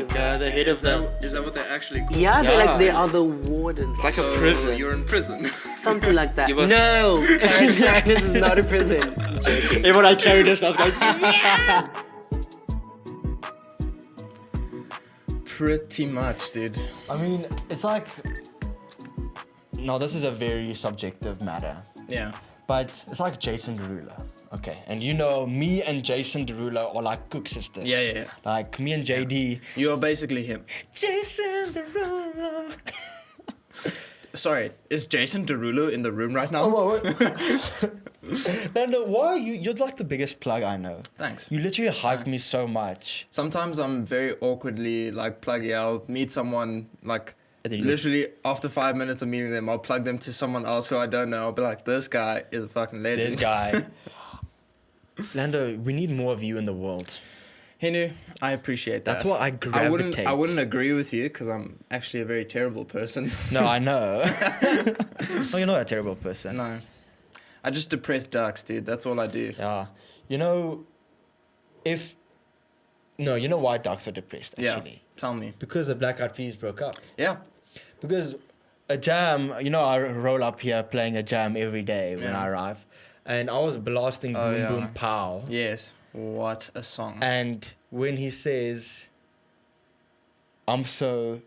the head of the... Is that what they're actually called? Yeah, they're Yeah. like they are the wardens. It's like So a prison. you're in prison. Something like that. You must- No, Clarinus is not a prison. I'm joking. Even when I carried this, I was like, yeah! Pretty much, dude. I mean, it's like... No, this is a very subjective matter. Yeah. But it's like Jason Derulo. Okay, and you know, me and Jason Derulo are like cook sisters. Yeah. Like me and JD. You are basically him. Jason Derulo. Sorry, is Jason Derulo in the room right now? No, why are you? You're like the biggest plug I know. Thanks. You literally hype me so much. Sometimes I'm very awkwardly like pluggy. I'll meet someone like And then you- literally after 5 minutes of meeting them, I'll plug them to someone else who I don't know. I'll be like, this guy is a fucking legend. This guy. Lando, we need more of you in the world. Hinu, I appreciate that. That's why I gravitate. I wouldn't agree with you because I'm actually a very terrible person. No, I know. Oh, you're not a terrible person. No. I just depress ducks, dude. That's all I do. Yeah. You know, you know why ducks are depressed, actually? Yeah. Tell me. Because the Black Eyed Peas broke up. Yeah. Because a jam, you know, I roll up here playing a jam every day when Yeah. I arrive. And I was blasting Boom yeah. Boom Pow. Yes. What a song. And when he says, I'm so...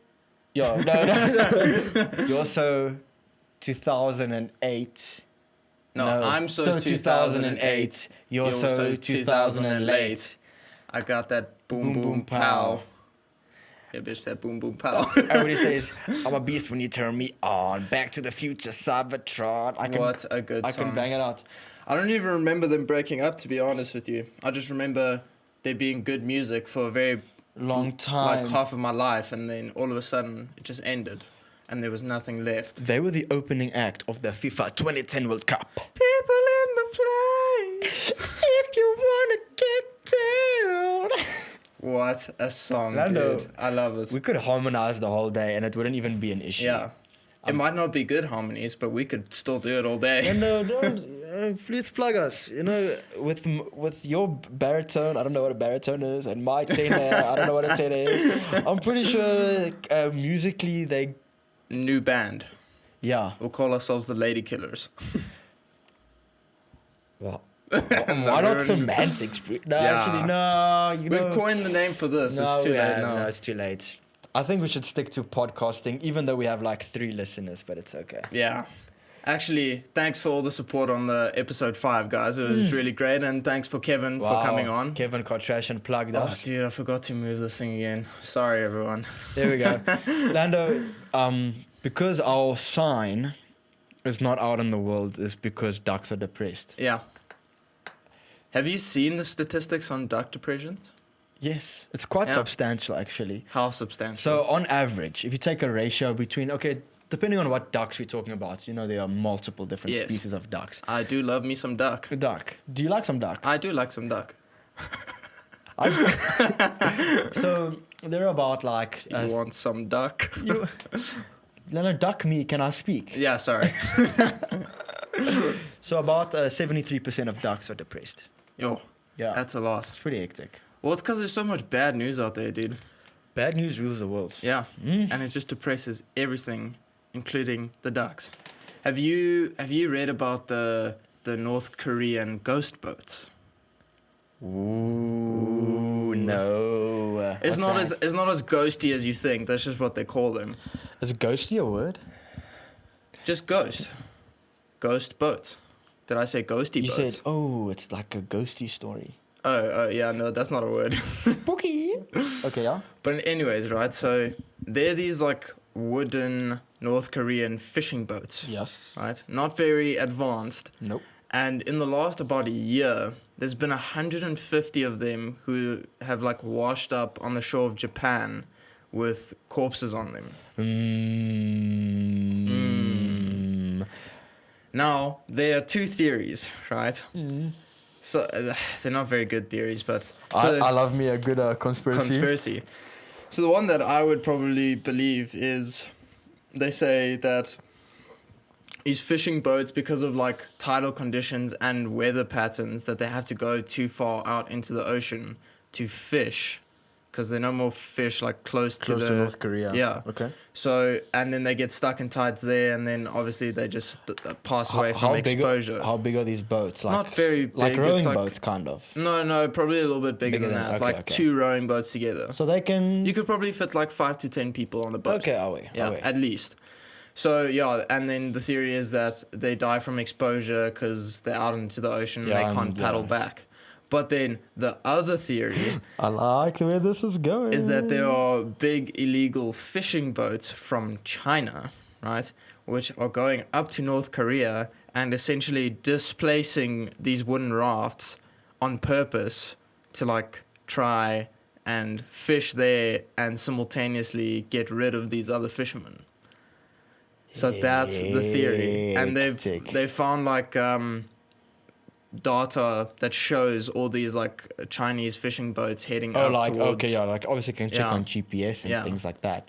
Yo, no. You're so 2008. No, I'm so 2008. You're so 2008. I got that boom Boom, boom, boom, pow. pow. Yeah, bitch, that boom boom pow. Everybody says, I'm a beast when you turn me on. Back to the future, Cybertron. What a good I song. can bang it out. I don't even remember them breaking up, to be honest with you. I just remember there being good music for a very Long time. like half of my life, and then all of a sudden it just ended, and there was nothing left. They were the opening act of the FIFA 2010 World Cup. People in the place. If you wanna get down. What a song, Lando, dude. I love it. We could harmonize the whole day and it wouldn't even be an issue. Yeah. It might not be good harmonies, but we could still do it all day. And please plug us. You know, with your baritone, I don't know what a baritone is, and my tenor, I don't know what a tenor is. I'm pretty sure musically they, New band. yeah. We'll call ourselves the Lady Killers. Well, why not semantics? No, Yeah. actually, no. You know, We've coined the name for this. no, It's too we late have- now. No, it's too late. I think we should stick to podcasting, even though we have like 3 listeners, but it's okay. Yeah. Actually, thanks for all the support on the episode 5, guys. It was really great, and thanks for Kevin for coming on. Kevin Contration plugged Oh, us. dude, I forgot to move this thing again. Sorry, everyone. There we go. Lando, because our sign is not out in the world is because ducks are depressed. Yeah. Have you seen the statistics on duck depressions? Yes. It's quite Yeah. substantial, actually. How substantial? So on average, if you take a ratio between, okay, depending on what ducks we're talking about, you know, there are multiple different Yes. species of ducks. I do love me some duck. A duck. Do you like some duck? I do like some duck. So there are about like... You want some duck? Lando, duck me, can I speak? Yeah, sorry. So about 73% of ducks are depressed. Yo, Yeah. that's a lot. It's pretty hectic. Well, it's because there's so much bad news out there, dude. Bad news rules the world. Yeah. And it just depresses everything, including the ducks. Have you read about the North Korean ghost boats? Ooh, no. It's not as ghosty as you think. That's just what they call them. Is ghosty a word? Just ghost. Ghost boats. Did I say ghosty You boats? said, oh, it's like a ghosty story. Oh, yeah, no, that's not a word. Spooky. Okay, yeah. But anyways, right, so they're these like wooden North Korean fishing boats, Yes. right? Not very advanced. Nope. And in the last about a year, there's been 150 of them who have like washed up on the shore of Japan with corpses on them. Now, there are 2 theories, right? So they're not very good theories, but I love me a good conspiracy. So the one that I would probably believe is they say that these fishing boats, because of like tidal conditions and weather patterns, that they have to go too far out into the ocean to fish, because there are no more fish like close to Close the to North Korea. Yeah. Okay. So and then they get stuck in tides there, and then obviously they just pass away from exposure. How big are these boats? Like, Not very like big, rowing it's like- boats, kind of. No, probably a little bit bigger Bigger than than- that. okay, Like okay. 2 rowing boats together. So they can. You could probably fit like 5 to 10 people on the boat. Okay, are we? Yeah, Are we? at least. So yeah, and then the theory is that they die from exposure because they're out into the ocean Yeah, and they can't and, paddle yeah. back. But then the other theory I like where this is going. is that there are big illegal fishing boats from China, right, which are going up to North Korea and essentially displacing these wooden rafts on purpose to like try and fish there and simultaneously get rid of these other fishermen. So that's the theory, and Hectic. they've found like data that shows all these like Chinese fishing boats heading Oh, up like towards. okay, yeah, like obviously can check Yeah. on GPS and Yeah. things like that.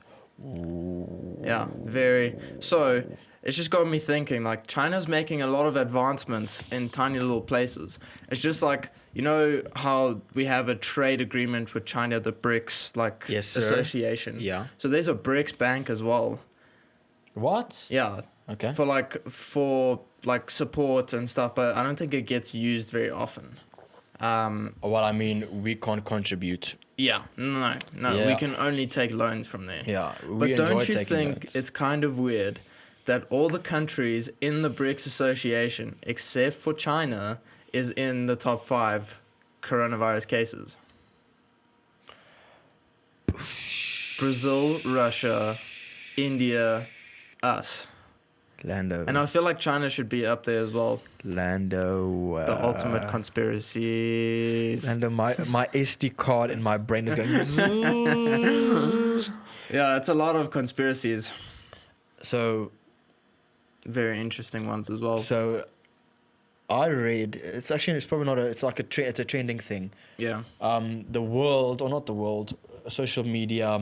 Yeah, very. So it's just got me thinking. Like China's making a lot of advancements in tiny little places. It's just like you know how we have a trade agreement with China, the BRICS like Yes, sir. association. Yeah. So there's a BRICS bank as well. What? Yeah, Okay. for like support and stuff, but I don't think it gets used very often. Well, I mean, we can't contribute. Yeah, no, we Yeah. can only take loans from there. Yeah, But we enjoy don't you taking think loans. it's kind of weird that all the countries in the BRICS association, except for China, is in the top 5 coronavirus cases? Brazil, Russia, India, us. Lando. And I feel like China should be up there as well. Lando. The ultimate conspiracies. Lando, my SD card in my brain is going. Yeah, it's a lot of conspiracies. So Very interesting ones as well. I read. It's probably not a. It's like it's a trending thing. Yeah. The world, or not the world, social media,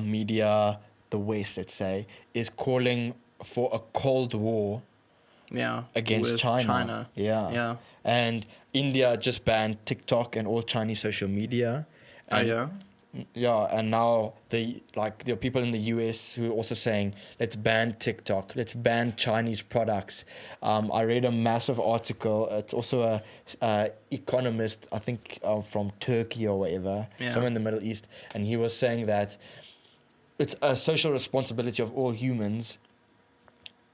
the West, let's say, is calling for a Cold War Yeah. against with China. Yeah. Yeah. And India just banned TikTok and all Chinese social media. Oh, And, yeah. Yeah, and now there are people in the US who are also saying, let's ban TikTok, let's ban Chinese products. I read a massive article. It's also a economist, I think from Turkey or whatever, Yeah. somewhere in the Middle East, and he was saying that it's a social responsibility of all humans.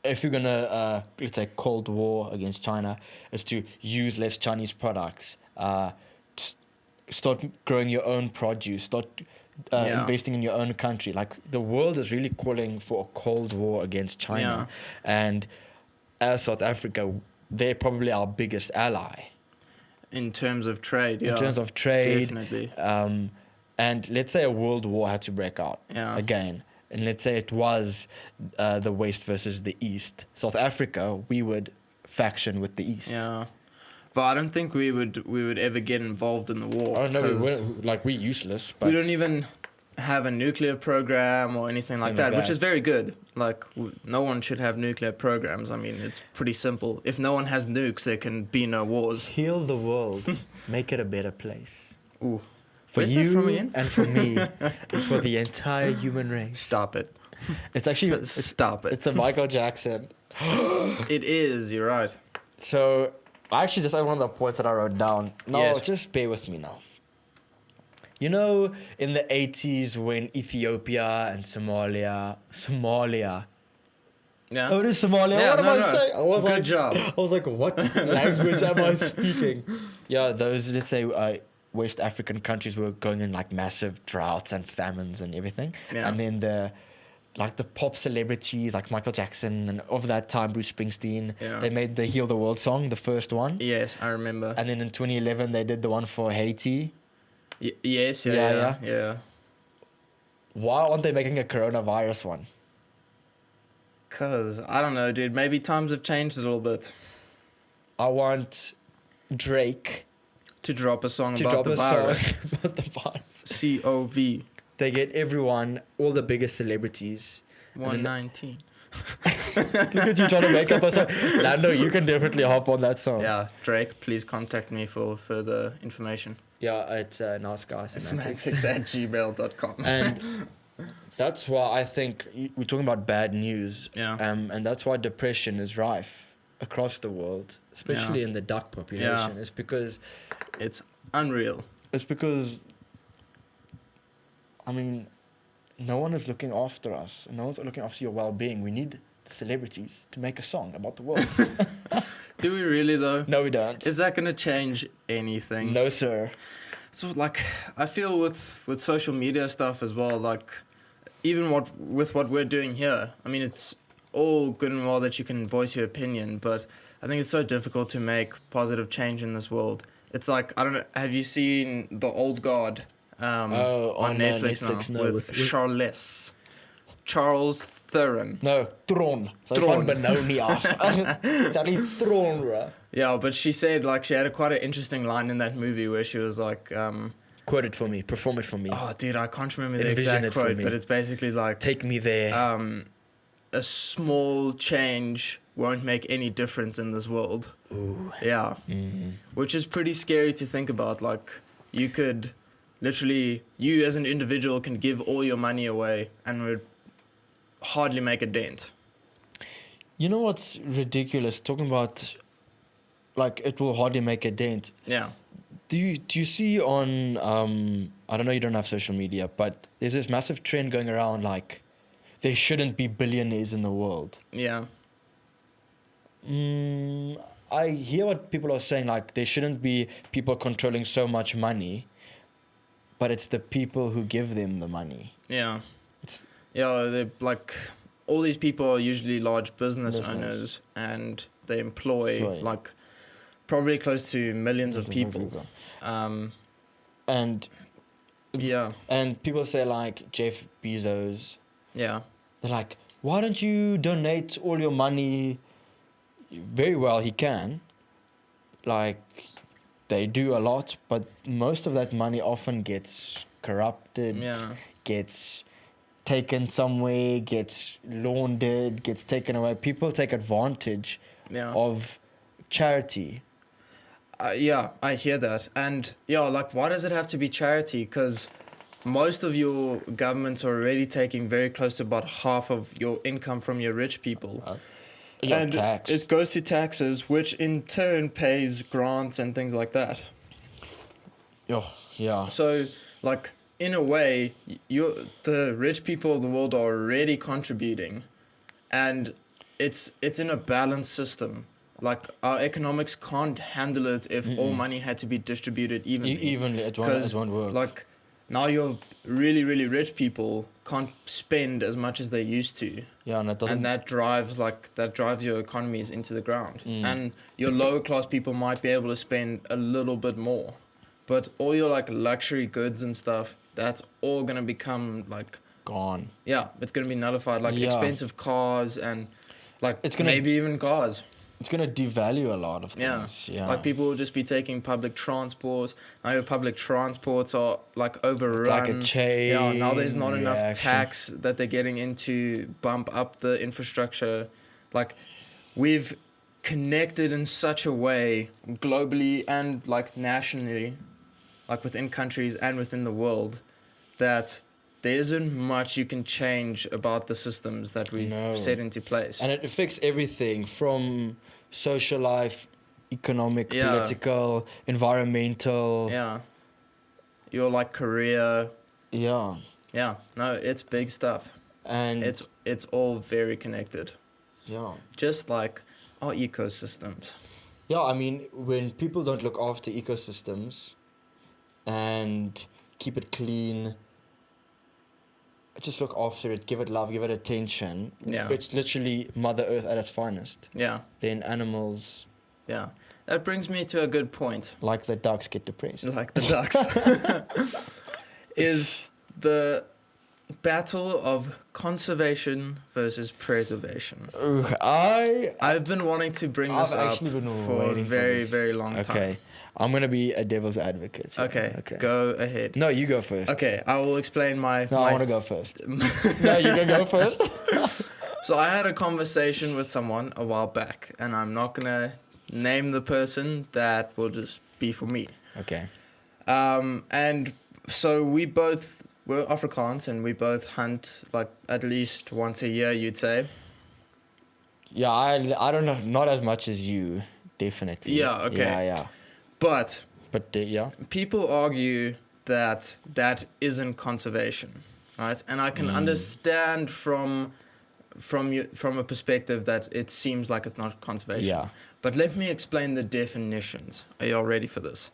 If you're gonna let's say Cold War against China, is to use less Chinese products. Start growing your own produce. Start Yeah. investing in your own country. Like the world is really calling for a Cold War against China, and as South Africa, they're probably our biggest ally In terms of trade, yeah. in terms of trade. Definitely. And let's say a world war had to break out Yeah. again, and let's say it was the West versus the East. South Africa, we would faction with the East. Yeah. But I don't think we would ever get involved in the war. I don't know. 'cause We're useless. But we don't even have a nuclear program or anything like that, which is very good. Like, no one should have nuclear programs. I mean, it's pretty simple. If no one has nukes, there can be no wars. heal the world, make it a better place. Ooh. For Where's that you from again? and for me, and for the entire human race. Stop it. It's actually Stop it. it's a Michael Jackson. It is, you're right. So actually, that's one of the points that I wrote down. No, Yes. just bear with me now. You know, in the 80s when Ethiopia and Somalia. Yeah. Oh, it is Somalia. Yeah, what am no, I no. saying? I was Good like, job. I was like, what language am I speaking? Yeah, those, let's say, West African countries were going in like massive droughts and famines and everything. Yeah. And then the pop celebrities like Michael Jackson and of that time Bruce Springsteen, Yeah. they made the Heal the World song, the first one. Yes, I remember. And then in 2011 they did the one for Haiti. Yes, Yeah, yeah. Why aren't they making a coronavirus one? Cause I don't know, dude. Maybe times have changed a little bit. I want Drake To drop a song to about drop the a virus. song about the virus. COV They get everyone, all the biggest celebrities. 119. Look at you trying to make up a song. Lando, you can definitely hop on that song. Yeah, Drake, please contact me for further information. Yeah, it's nice guy semantics. semantics@gmail.com. And that's why I think we're talking about bad news. Yeah. And that's why depression is rife across the world, especially Yeah. in the duck population. Yeah. It's because It's unreal. I mean, no one is looking after us. No one's looking after your well-being. We need the celebrities to make a song about the world. Do we really though? No, we don't. Is that gonna change anything? No, sir. So like, I feel with social media stuff as well. Like, even what we're doing here. I mean, it's all good and well that you can voice your opinion, but I think it's so difficult to make positive change in this world. It's like, I don't know. Have you seen The Old Guard? On Netflix no, with Charles Theron. No, Tron. So Tron. van Benoni af. Charlie's Tron, bro. Yeah, but she said like she had quite an interesting line in that movie where she was like, Quote it for me. Perform it for me. oh dude, I can't remember the Envision exact it for quote, me. but it's basically like, Take me there. a small change won't make any difference in this world. Ooh. Yeah, Mm. which is pretty scary to think about. Like, you could literally, you as an individual can give all your money away and would hardly make a dent. You know what's ridiculous? Talking about, like, it will hardly make a dent. Yeah. Do you see on, I don't know, you don't have social media, but there's this massive trend going around, like, there shouldn't be billionaires in the world. Yeah. I hear what people are saying, like, there shouldn't be people controlling so much money, but it's the people who give them the money. Yeah. It's- Yeah, they're like, all these people are usually large business Business. owners, and they employ Employ. like probably close to millions of people. And Yeah. and people say, like, Jeff Bezos, Yeah. they're like, why don't you donate all your money? Very well, he can. Like, they do a lot, but most of that money often gets corrupted, Yeah. gets taken somewhere, gets laundered, gets taken away. People take advantage Yeah. of charity. Yeah, I hear that. And yeah, like, why does it have to be charity? Because most of your governments are already taking very close to about half of your income from your rich people. And Tax. it goes to taxes, which in turn pays grants and things like that. Yeah. So, like, in a way, the rich people of the world are already contributing, and it's in a balanced system. Like, our economics can't handle it if all money had to be distributed evenly. Evenly, it won't work. Like, now your really, really rich people can't spend as much as they used to. Yeah, and it doesn't. And that drives your economies into the ground. And your lower class people might be able to spend a little bit more. But all your like luxury goods and stuff, that's all gonna become like, gone. yeah, it's gonna be nullified. Like Yeah. expensive cars and like It's gonna- maybe even cars. It's gonna devalue a lot of Yeah. things. Yeah. Like people will just be taking public transport. Now your public transports are like overrun. It's like a chain Yeah, now there's not enough reaction. tax that they're getting in to bump up the infrastructure. Like, we've connected in such a way globally and like nationally, like within countries and within the world, that there isn't much you can change about the systems that we've No. set into place. And it affects everything from social life, economic, Yeah. political, environmental. Yeah. Your like career. Yeah. Yeah. No, it's big stuff. And It's all very connected. yeah. Just like our ecosystems. Yeah, I mean, when people don't look after ecosystems and keep it clean, just look after it, give it love, give it attention. Yeah. It's literally Mother Earth at its finest. Yeah. Then animals, Yeah. That brings me to a good point. like the ducks, get depressed. Like the ducks. Is the battle of conservation versus preservation. Ooh, I've been wanting to bring this I've up actually been for a waiting for very, this. very long time. Okay, I'm gonna be a devil's advocate. here. Okay, go ahead. No, you go first. Okay, I will explain my... No, I want to go first. No, you can go first. So I had a conversation with someone a while back, and I'm not going to name the person. That will just be for me. Okay. And so we're Afrikaans, and we both hunt like at least once a year, you'd say. Yeah, I don't know, not as much as you, definitely. Yeah, okay. Yeah. But But yeah. people argue that that isn't conservation, right? And I can understand from a perspective that it seems like it's not conservation. Yeah. But let me explain the definitions. Are you all ready for this?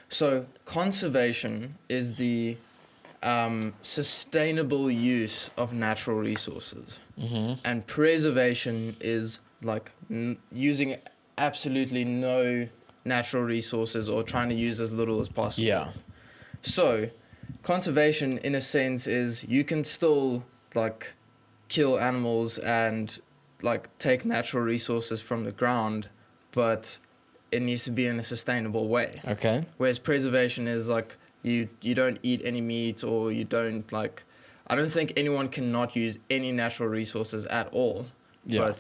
So conservation is the sustainable use of natural resources, and preservation is like using absolutely no natural resources or trying to use as little as possible. Yeah. So conservation, in a sense, is you can still like kill animals and like take natural resources from the ground, but it needs to be in a sustainable way. Okay. Whereas preservation is like you don't eat any meat, or you don't like, I don't think anyone can not use any natural resources at all. Yeah.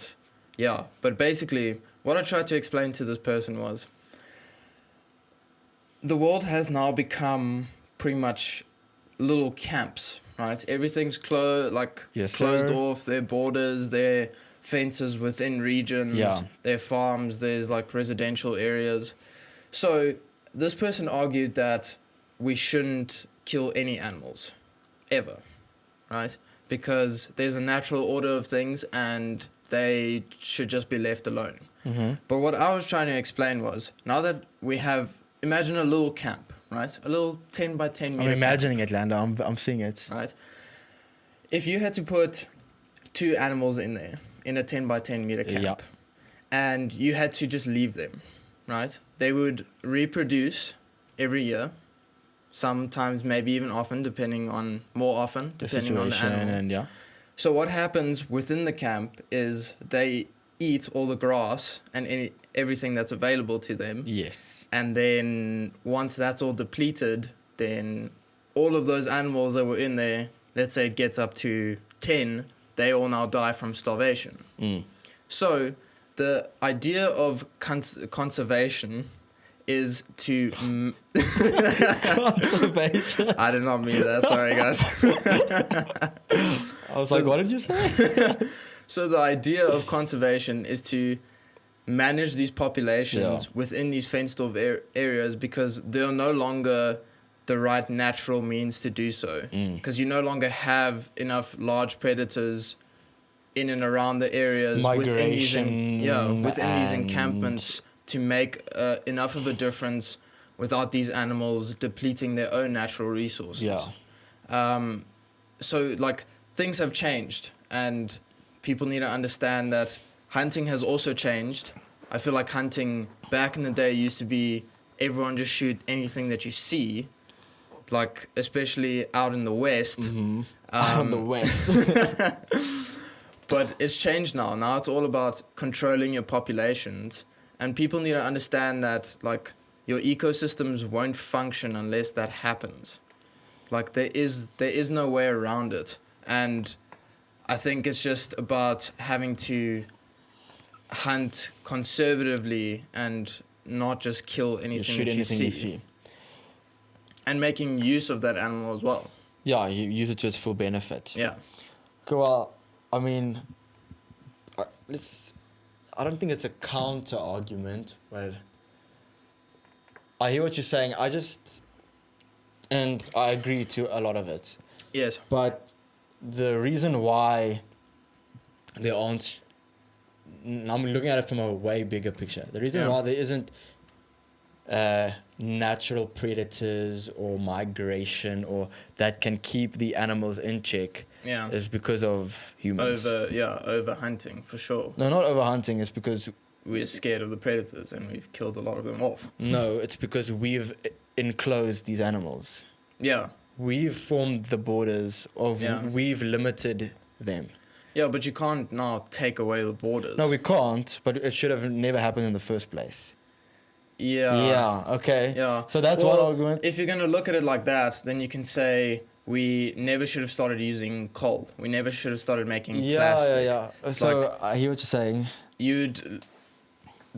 But basically what I tried to explain to this person was the world has now become pretty much little camps, right? Everything's Yes, closed sir. off, their borders, their fences within regions, Yeah. their farms, there's like residential areas. So this person argued that we shouldn't kill any animals, ever, right? Because there's a natural order of things and they should just be left alone. But what I was trying to explain was, now that we have, imagine a little camp, right? A little 10 by 10 meter I'm imagining it, Lando. I'm seeing it. camp, right? If you had to put 2 animals in there, in a 10 by 10 meter camp, Yep. and you had to just leave them, right? They would reproduce every year, sometimes maybe even often, depending on The depending on the situation animal. and yeah. So what happens within the camp is they eat all the grass and everything that's available to them. Yes. And then once that's all depleted, then all of those animals that were in there, let's say it gets up to 10, they all now die from starvation. So the idea of conservation is to... Conservation. I did not mean that, sorry guys. I was So- like, what did you say? So the idea of conservation is to manage these populations within these fenced off areas, because they're no longer the right natural means to do so. Because you no longer have enough large predators in and around the areas within these Migration encampments to make enough of a difference without these animals depleting their own natural resources. Yeah. So like things have changed, and people need to understand that hunting has also changed. I feel like hunting back in the day used to be everyone just shoot anything that you see, like especially out in the West. Out in the West. But it's changed now. Now it's all about controlling your populations, and people need to understand that like your ecosystems won't function unless that happens. Like there is no way around it, and I think it's just about having to hunt conservatively and not just kill anything Shoot that anything you you see, see. and making use of that animal as well. Yeah, you use it to its full benefit. Yeah. Okay, well, I mean, I don't think it's a counter argument, but I hear what you're saying. And I agree to a lot of it. Yes. But the reason why there aren't, I'm looking at it from a way bigger picture. The reason why there isn't natural predators or migration or that can keep the animals in check is because of humans. Over hunting for sure. No, not over hunting. It's because We're scared of the predators and we've killed a lot of them off. no, it's because we've enclosed these animals. Yeah. We've formed the borders of. Yeah. We've limited them. Yeah, but you can't now take away the borders. No, we can't. But it should have never happened in the first place. Yeah. Yeah. Okay. Yeah. So that's one argument. If you're going to look at it like that, then you can say we never should have started using coal. We never should have started making plastic. Yeah. So I hear what you're saying.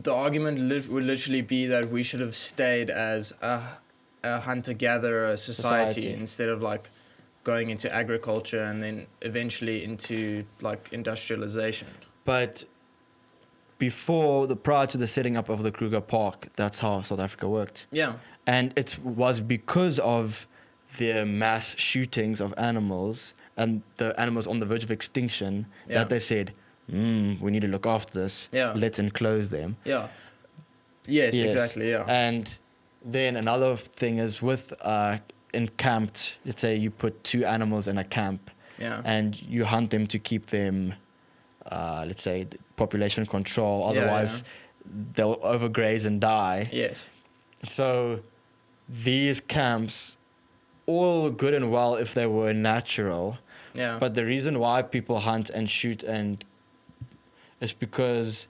The argument would literally be that we should have stayed as a hunter-gatherer society Society. instead of like going into agriculture and then eventually into like industrialization. But prior to the setting up of the Kruger Park, that's how South Africa worked. Yeah, And it was because of the mass shootings of animals and the animals on the verge of extinction Yeah. that they said, we need to look after this. Yeah. Let's enclose them. yeah. Yes, Yes. exactly, yeah. And then another thing is with encamped, let's say you put 2 animals in a camp Yeah. and you hunt them to keep them, let's say, population control. Yeah, Otherwise, they'll overgraze and die. Yes. So these camps, all good and well if they were natural, Yeah. but the reason why people hunt and shoot and is because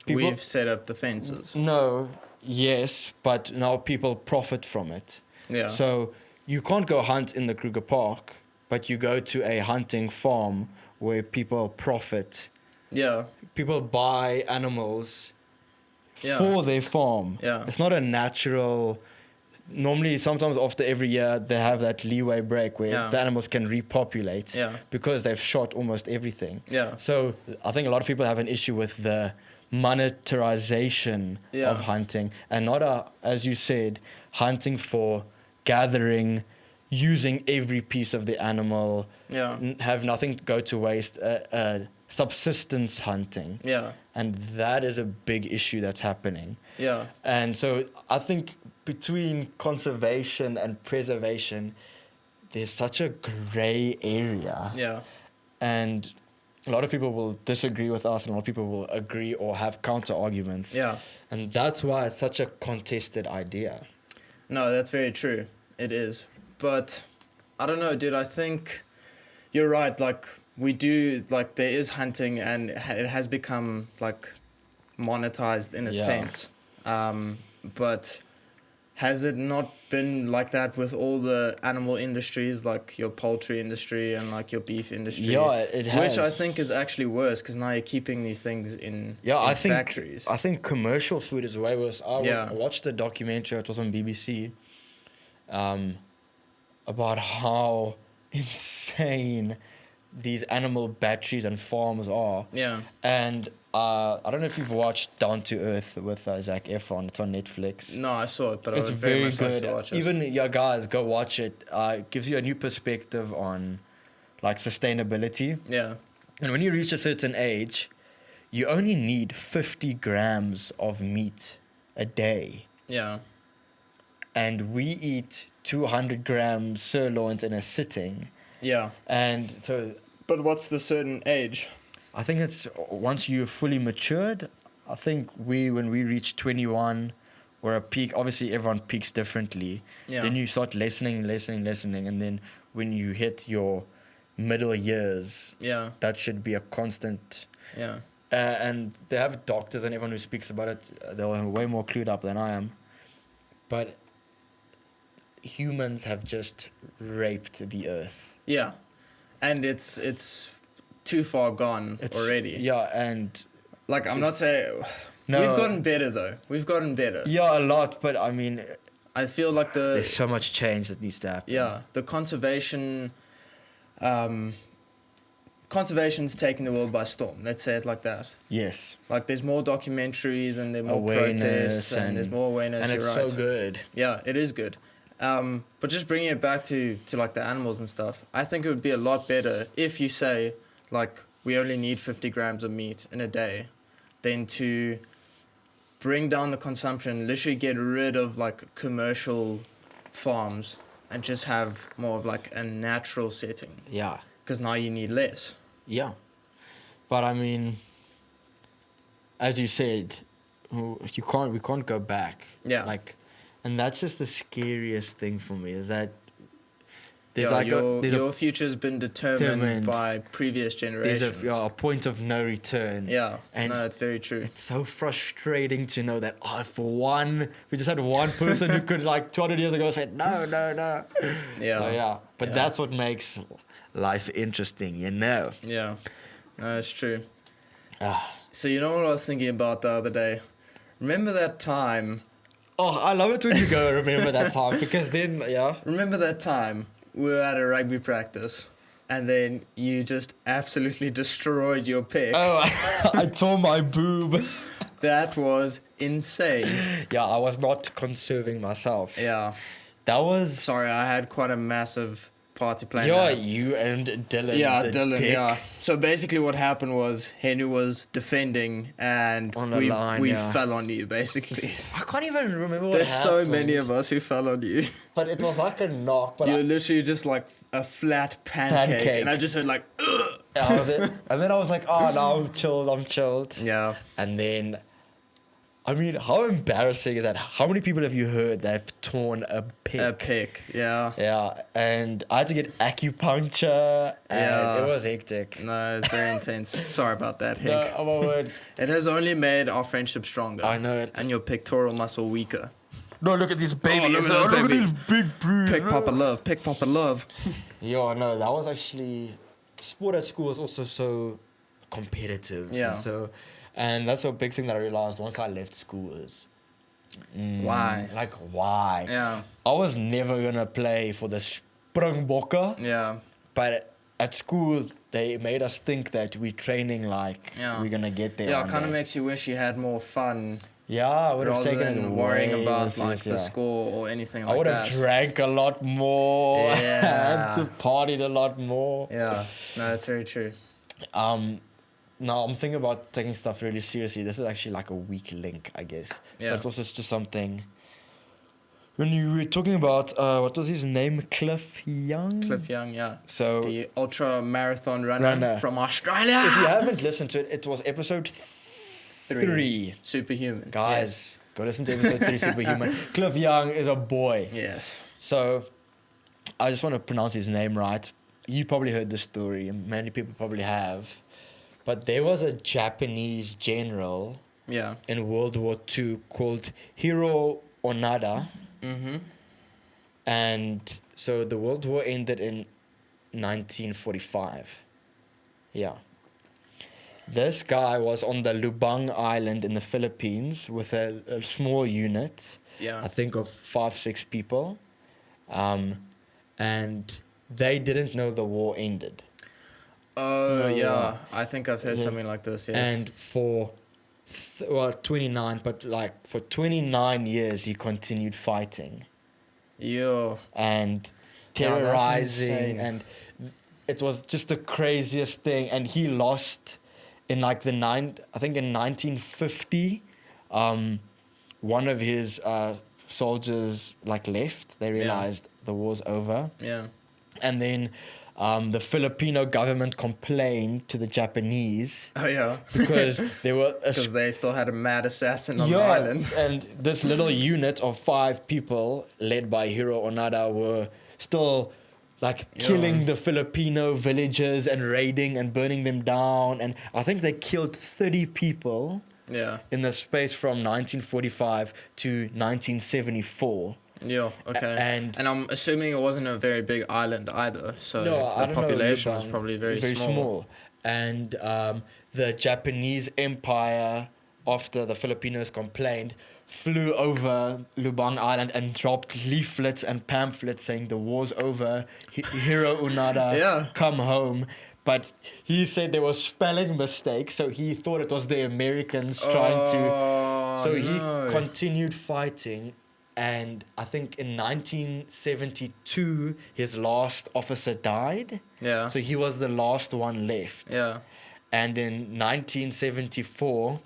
people, We've set up the fences. no, yes, but now people profit from it. Yeah. So you can't go hunt in the Kruger Park, but you go to a hunting farm where people profit. Yeah. People buy animals Yeah. for their farm. Yeah. It's not a natural. Normally, sometimes after every year, they have that leeway break where Yeah. the animals can repopulate Yeah. because they've shot almost everything. Yeah. So I think a lot of people have an issue with the monetarization Yeah. of hunting and not as you said, hunting for gathering, using every piece of the animal, Yeah. have nothing go to waste, subsistence hunting. Yeah. And that is a big issue that's happening. Yeah. And so I think between conservation and preservation, there's such a gray area. Yeah. And a lot of people will disagree with us, and a lot of people will agree or have counter arguments. Yeah. And that's why it's such a contested idea. No, that's very true. It is. But I don't know, dude. I think you're right. Like, we do, like, there is hunting and it has become, like, monetized in a Yeah. sense. But has it not been like that with all the animal industries, like your poultry industry and, like, your beef industry? Yeah, it has. Which I think is actually worse because now you're keeping these things in, I think factories. I think commercial food is way worse. Yeah. I watched a documentary. It was on BBC. About how insane these animal batteries and farms are. Yeah. And I don't know if you've watched Down to Earth with Zac Efron. It's on Netflix. No, I saw it, but It's I would very much like good. to watch it. Even your guys, go watch it. It gives you a new perspective on like sustainability. Yeah. And when you reach a certain age, you only need 50 grams of meat a day. Yeah. And we eat 200 grams sirloins in a sitting. Yeah. And so But what's the certain age? I think it's once you're fully matured, I think when we reach 21, we're a peak. Obviously, everyone peaks differently. Yeah. Then you start lessening. And then when you hit your middle years, Yeah. that should be a constant. Yeah. And they have doctors and everyone who speaks about it, they're way more clued up than I am. But humans have just raped the earth. Yeah. And it's too far gone already. Yeah, and Like, I'm not saying... No. We've gotten better, though. We've gotten better. yeah, a lot. But I mean, I feel like there's so much change that needs to happen. Yeah, the conservation... Conservation's taking the world by storm. Let's say it like that. Yes. Like, there's more documentaries and there's more Awareness protests and there's more awareness. And it's you're right. so good. Yeah, it is good. But just bringing it back to like the animals and stuff, I think it would be a lot better if you say, like, we only need 50 grams of meat in a day, than to bring down the consumption, literally get rid of, like, commercial farms and just have more of, like, a natural setting. Yeah. Because now you need less. Yeah. But I mean, as you said, we can't go back. Yeah. Like, and that's just the scariest thing for me is that there's Yeah, like your future's been determined by previous there's generations. a point of no return. Yeah, And no, it's very true. it's so frustrating to know that we just had one person who could like 200 years ago said no. Yeah. So yeah, but Yeah. that's what makes life interesting, you know. Yeah, no, it's true. Ah. So you know what I was thinking about the other day? Remember that time Oh, I love it when you go remember that time because then, yeah. Remember that time we were at a rugby practice and then you just absolutely destroyed your pick? Oh, I tore my boob. That was insane. Yeah, I was not conserving myself. Yeah. That was. Sorry, I had quite a massive party plan. Yeah, there. you and Dylan. Yeah, the Dylan, dick. yeah. So basically what happened was Henry was defending and On the we line, yeah. fell on you, basically. I can't even remember what There's so happened. many of us who fell on you. But it was like a knock. But You're literally just like a flat pancake. Pancake. And I just heard like, ugh. that was it. And then I was like, oh, no, I'm chilled. Yeah. And then, I mean, how embarrassing is that? How many people have you heard that have torn a pick? A pick, yeah. Yeah, and I had to get acupuncture, and Yeah. it was hectic. No, it's very intense. Sorry about that, Hank. No, oh my word. It has only made our friendship stronger. I know it. And your pectoral muscle weaker. No, look at these babies. look at those babies. these big bruises. Pick Papa love, pick Papa love. Yeah, no, that was actually... Sport at school was also so competitive. Yeah. And that's a big thing that I realized once I left school is... Why? Like, why? Yeah, I was never going to play for the Springbokke, yeah. but at school, they made us think that we're training like Yeah. we're going to get there. Yeah, it one kind of day. makes you wish you had more fun Yeah, I would have rather taken it than worrying way about more like seriously, the yeah. score or anything like I would that. have drank a lot more Yeah. and partied a lot more. Yeah, no, that's very true. Now I'm thinking about taking stuff really seriously. This is actually like a weak link, I guess. Yeah. But it's also just something. When you were talking about what was his name, Cliff Young. Cliff Young, yeah. So The ultra marathon runner from Australia. if you haven't listened to it, it was episode 3. Superhuman. Guys, go listen to episode 3, Superhuman. Cliff Young is a boy. Yes. So, I just want to pronounce his name right. You probably heard the story, and many people probably have. But there was a Japanese general Yeah. in World War II called Hiro Onada. Mm-hmm. And so the World War ended in 1945. Yeah. This guy was on the Lubang Island in the Philippines with a small unit. Yeah. I think of 5-6 people, and they didn't know the war ended. Oh, No, yeah. I think I've heard Yeah. something like this, yes. And for 29, but like for 29 years he continued fighting Yo. and Yeah, that's terrorizing, insane. and it was just the craziest thing. And he lost in like in 1950. One of his soldiers like left. They realized the war's over. Yeah. And then the Filipino government complained to the Japanese Oh, yeah. because there were Because they still had a mad assassin on the island. and this little unit of 5 people led by Hiro Onada were still like killing the Filipino villages and raiding and burning them down. And I think they killed 30 people Yeah. in the space from 1945 to 1974. Yeah, okay. And I'm assuming it wasn't a very big island either, so no, I the don't population know, was Lubang, probably very small. And the Japanese Empire, after the Filipinos complained, flew over Lubang Island and dropped leaflets and pamphlets saying the war's over, Hiro Unada, Yeah. come home. But he said there were spelling mistakes, so he thought it was the Americans trying to... So he continued fighting, and I think in 1972, his last officer died. Yeah. So he was the last one left. Yeah. And in 1974,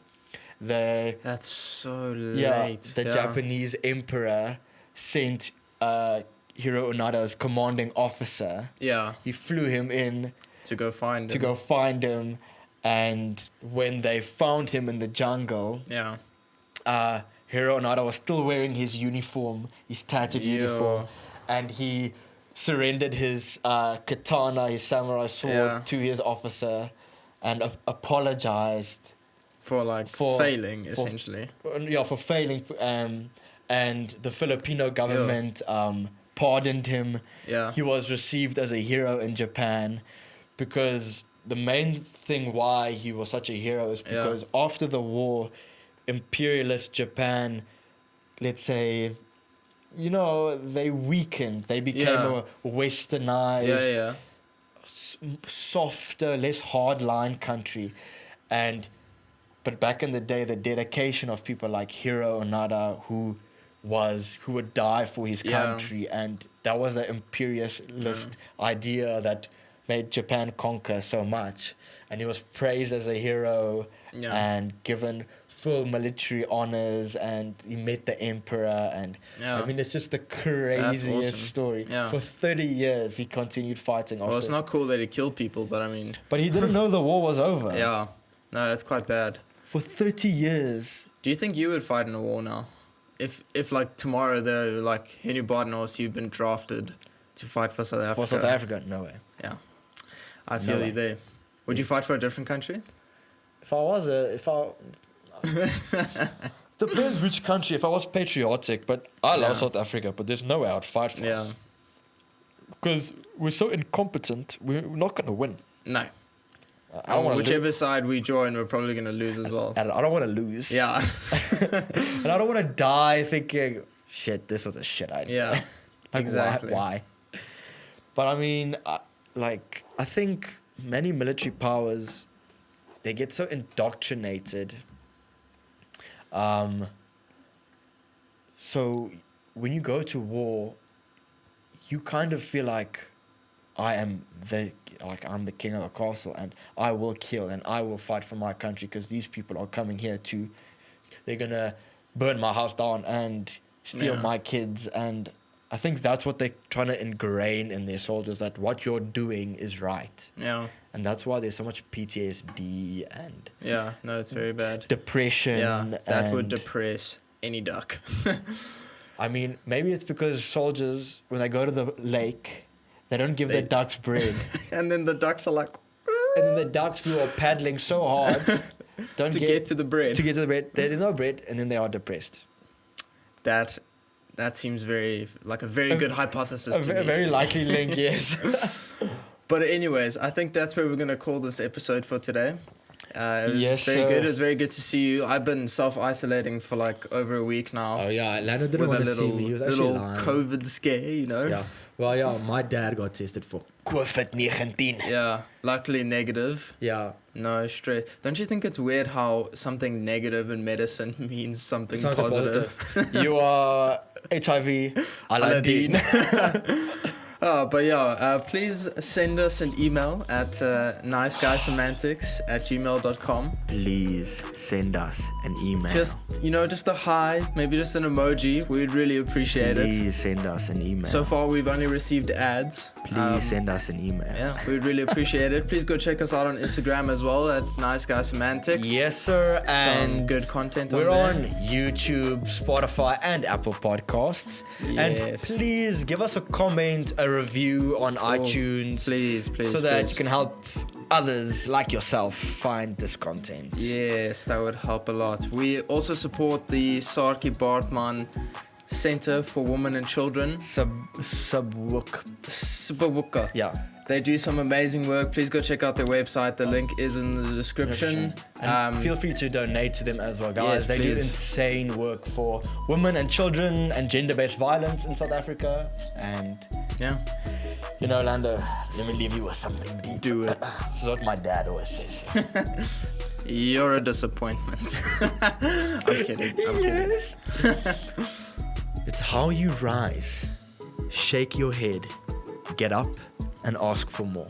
That's so late. the Japanese emperor sent Hiro Onada as commanding officer. Yeah. He flew him in To go find to him. go find him, and when they found him in the jungle, Yeah. Hiro Onada was still wearing his uniform, his tattered uniform, and he surrendered his katana, his samurai sword, to his officer, and apologized For like For- failing, for- essentially. for failing. And the Filipino government pardoned him. Yeah. He was received as a hero in Japan, because the main thing why he was such a hero is because after the war, imperialist Japan let's say, they weakened. They became Yeah. a westernized, Yeah. softer, less hardline country. But back in the day, the dedication of people like Hiro Onoda, who would die for his Yeah. country, and that was the imperialist idea that made Japan conquer so much. And he was praised as a hero Yeah. and given full military honors, and he met the emperor, and Yeah. I mean, it's just the craziest awesome. story. Yeah. For 30 years, he continued fighting. Well, it's not cool that he killed people, but I mean, But he didn't know the war was over. yeah. No, that's quite bad. For 30 years. Do you think you would fight in a war now? If like tomorrow they're like Henry Bartnos, you've been drafted to fight for South Africa. For South Africa, no way. Yeah. I feel No you way. there. Would you fight for a different country? Depends which country. If I was patriotic, but I love Yeah. South Africa, but there's no way I'd fight for Yeah. us. Because we're so incompetent, we're not going to win. No. I don't want to Whichever side we join, we're probably going to lose as well. I don't want to lose. Yeah. And I don't want to die thinking, shit, this was a shit idea. Yeah. Like, Exactly. Why? But I mean, I think many military powers, they get so indoctrinated. So when you go to war, you kind of feel like I'm the king of the castle, and I will kill and I will fight for my country because these people are coming here to, they're gonna burn my house down and steal Yeah. my kids. And I think that's what they're trying to ingrain in their soldiers, that what you're doing is right. Yeah. And that's why there's so much PTSD and Yeah. No, it's very bad. depression. Yeah. That would and- depress any duck. I mean, maybe it's because soldiers, when they go to the lake, they don't give their ducks bread. And then the ducks are like, And then the ducks who are paddling so hard don't to get to the bread. to get to the bread. There's no bread, and then they are depressed. That seems very like a very good hypothesis A to me. very likely link, yes. But anyways, I think that's where we're gonna call this episode for today. It was Yes, very sir. good. It was very good to see you. I've been self-isolating for like over a week now. Oh yeah, Lando with didn't a want to see little, me. He was actually little lying. COVID scare, you know. Yeah. Well, yeah, my dad got tested for. COVID-19. Yeah. Luckily negative. Yeah. No stress. Don't you think it's weird how something negative in medicine means something Sounds positive? You are HIV, Aladdin. But yeah, please send us an email at niceguysemantics@gmail.com. Please send us an email. Just a hi, maybe just an emoji. We'd really appreciate it. Please send us an email. So far, we've only received ads. Please send us an email. Yeah, we'd really appreciate it. Please go check us out on Instagram as well. That's niceguysemantics. Yes, sir. Some And good content we're on on there. YouTube, Spotify, and Apple Podcasts. And Yes. please give us a comment, a review on iTunes, Please, so that please. you can help others like yourself find this content. Yes, that would help a lot. We also support the Sarki Bartman Center for Women and Children. Subwook. Sibawuka. Yeah. They do some amazing work. Please go check out their website. The link is in the description. And feel free to donate to them as well, guys. Yes, They do please. insane work for women and children and gender-based violence in South Africa. And Yeah. Lando, let me leave you with something deep. Do it. This is what my dad always says. You're a disappointment. I'm kidding. I'm kidding. It's how you rise. Shake your head, get up, and ask for more.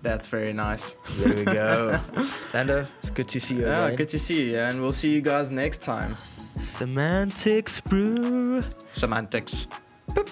That's very nice. There we go. Lando, it's good to see you Yeah, again. good to see you. And we'll see you guys next time. Semantics, brew. Semantics. Boop.